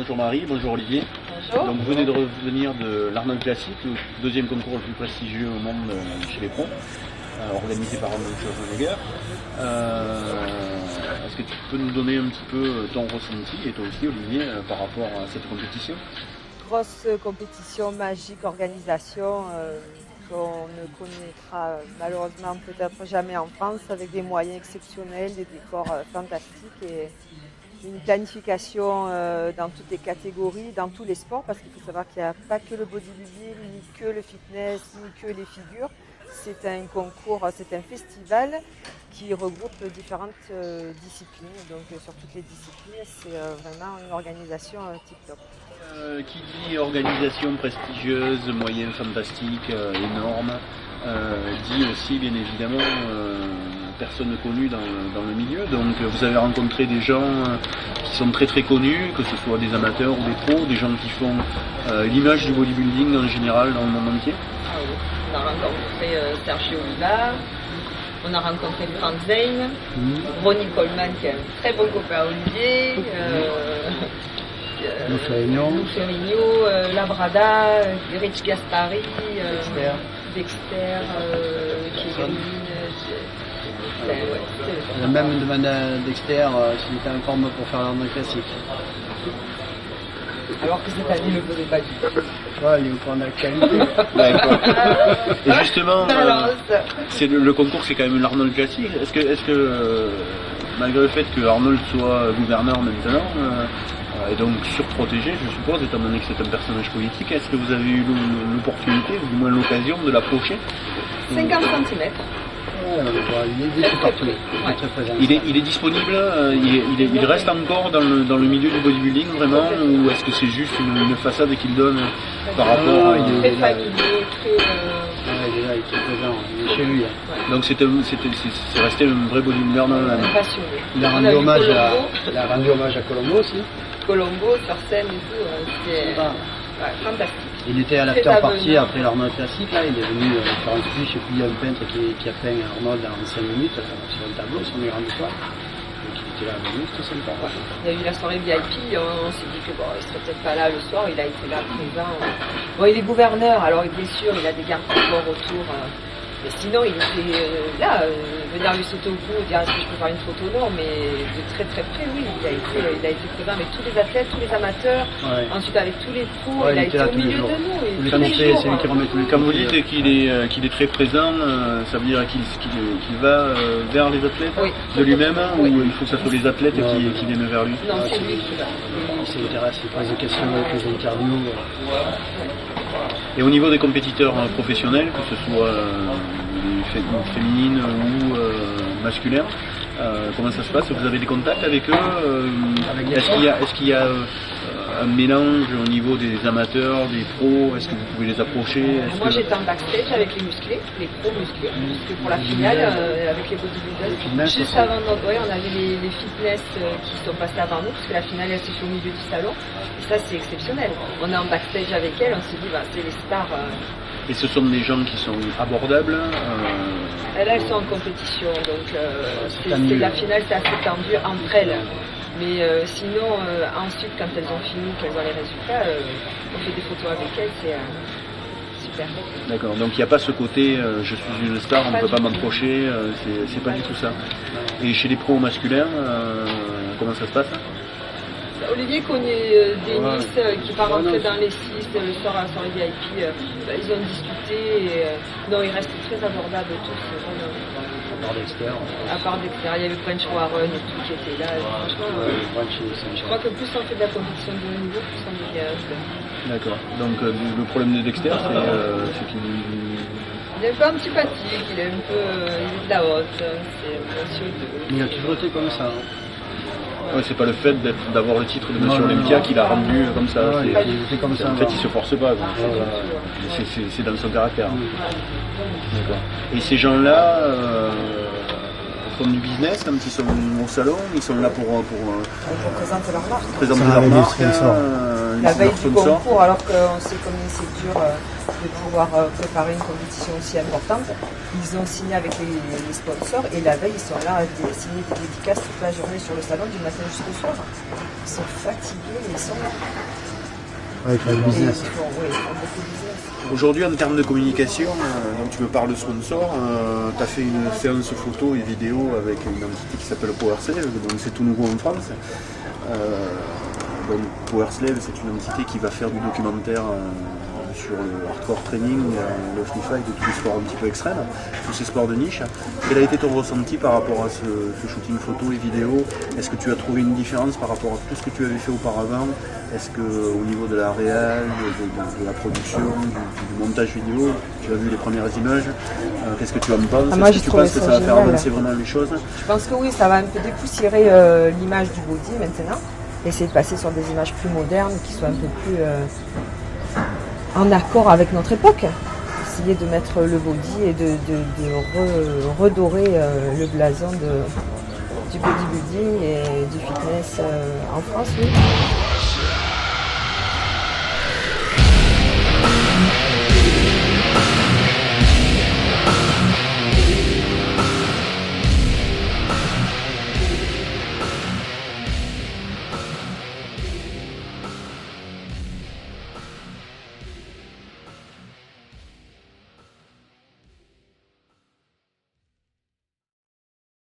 bonjour Marie, bonjour Olivier. Bonjour. Donc vous venez de revenir de l'Arnold Classic, le deuxième concours le plus prestigieux au monde chez les pros, organisé par Arnold Schwarzenegger. Est-ce que tu peux nous donner un petit peu ton ressenti, et toi aussi Olivier, par rapport à cette compétition? Grosse compétition, magique, organisation qu'on ne connaîtra malheureusement peut-être jamais en France, avec des moyens exceptionnels, des décors fantastiques et une planification dans toutes les catégories, dans tous les sports, parce qu'il faut savoir qu'il n'y a pas que le bodybuilding, ni que le fitness, ni que les figures. C'est un concours, c'est un festival qui regroupe différentes disciplines. Donc sur toutes les disciplines, c'est vraiment une organisation tip-top. Qui dit organisation prestigieuse, moyens fantastiques, énormes, dit aussi bien évidemment personnes connues dans le milieu. Donc vous avez rencontré des gens qui sont très très connus, que ce soit des amateurs ou des pros, des gens qui font l'image du bodybuilding en général dans le monde entier. Ah oui. On a rencontré Sergio Oliva, on a rencontré Frank Zane, Ronnie Coleman qui est un très bon copain à Olivier, Lou Ferrigno, Labrada, Rich Gaspari, Dexter, Kevin. On a même demandé à Dexter s'il était en forme pour faire l'Arnold Classic. Alors que cette année, il ne le faisait pas du tout. Ouais, il est au point d'actualité. D'accord. Et justement, le concours c'est quand même l'Arnold Classic. Est-ce que malgré le fait que Arnold soit gouverneur maintenant, et donc surprotégé, je suppose, étant donné que c'est un personnage politique, est-ce que vous avez eu l'opportunité, ou du moins l'occasion de l'approcher? 50 cm. Il est tout partout, il est très présent. Il est disponible, il reste encore dans le milieu du bodybuilding vraiment, ou est-ce que c'est juste une façade qu'il donne par rapport à... Il est très familier, très... il est là, il est très présent, il est chez lui. Donc c'est resté un vrai bodybuilder dans la... passionné. Il a rendu hommage à Colombo aussi. Colombo sur scène et tout, c'est fantastique. Il était à l'after party après l'Arnold Classic, là, il est venu faire un speech, et puis il y a un peintre qui a peint Arnold en 5 minutes sur un tableau, sur les grandes toiles. Donc il était là avec nous, c'était sympa. Il y a eu la soirée VIP, on s'est dit que bon, il serait peut-être pas là le soir, il a été là présent. Bon, il est gouverneur, alors bien sûr, il a des gardes corps autour. Mais sinon, il était là, venir lui sauter au cou, dire est-ce que je peux faire une photo, non, mais de très très près, oui, il a été présent avec tous les athlètes, tous les amateurs, ensuite avec tous les pros, il a été au milieu de nous. C'est lui qui remet tous les Quand vous dites qu'il est très présent, ça veut dire qu'il va vers les athlètes de lui-même, ou il faut que ce soit les athlètes qui viennent vers lui? Non, c'est lui qui va. Il s'intéresse, il pose des questions avec les interviews. Et au niveau des compétiteurs professionnels, que ce soit féminines ou masculins, comment ça se passe? Vous avez des contacts avec eux? Est-ce qu'il y a un mélange au niveau des amateurs, des pros? Est-ce que vous pouvez les approcher? Moi j'étais en backstage avec les musclés, les pros musclés, parce que pour la finale, avec les bodybuilders, juste avant notre, on avait les fitness qui sont passés avant nous, parce que la finale elle s'est fait au milieu du salon, et ça c'est exceptionnel. On est en backstage avec elles, on se dit c'est les stars. Et ce sont des gens qui sont abordables? Là elles sont en compétition, donc la finale c'est assez tendu entre elles. Mais sinon, ensuite, quand elles ont fini, qu'elles ont les résultats, on fait des photos avec elles, c'est super. D'accord, donc il n'y a pas ce côté je suis une star, on ne peut pas m'approcher, c'est pas du tout ça. Et chez les pros masculins, comment ça se passe? Olivier connaît Denis qui va rentrer dans les 6 le soir à la soirée VIP. Ils ont discuté et non, ils restent très abordables tous. À part Dexter, il y avait French Warren et tout qui était là. Franchement, je crois que plus on fait de la compétition de haut niveau, plus on devient. D'accord. Donc le problème de Dexter, c'est qu'il est un peu antipathique, il est un peu il est de la haute, c'est monsieur de... Il a toujours été comme ça. Ouais, c'est pas le fait d'avoir le titre de Monsieur Olympia qui l'a rendu comme ça. Comme ça. En fait, il se force pas. C'est dans son caractère. D'accord. Et ces gens-là font du business quand ils sont au salon, ils sont là pour Ils représentent leur marque. présenter Ça, leur les marque, sponsors. La veille leurs du sponsors. concours, alors qu'on sait combien c'est dur de pouvoir préparer une compétition aussi importante, ils ont signé avec les sponsors et la veille ils sont là à signer des dédicaces toute la journée sur le salon du matin jusqu'au soir. Ils sont fatigués, mais ils sont là. Ouais, faire le business. Et ils font beaucoup de business. Aujourd'hui, en termes de communication, donc tu me parles de sponsor, tu as fait une séance photo et vidéo avec une entité qui s'appelle PowerSlave, donc c'est tout nouveau en France. Donc PowerSlave, c'est une entité qui va faire du documentaire sur le hardcore training, le free fight et tous les sports un petit peu extrêmes, tous ces sports de niche. Quel a été ton ressenti par rapport à ce shooting photo et vidéo? Est-ce que tu as trouvé une différence par rapport à tout ce que tu avais fait auparavant? Est-ce qu'au niveau de la réal, de la production, du montage vidéo, tu as vu les premières images, qu'est-ce que tu en penses? Moi, Est-ce que tu penses que ça va faire avancer vraiment les choses? Je pense que oui, ça va un peu dépoussiérer l'image du body maintenant. Essayer de passer sur des images plus modernes, qui soient un peu plus en accord avec notre époque. Essayer de mettre le body et de redorer le blason du bodybuilding et du fitness en France, oui.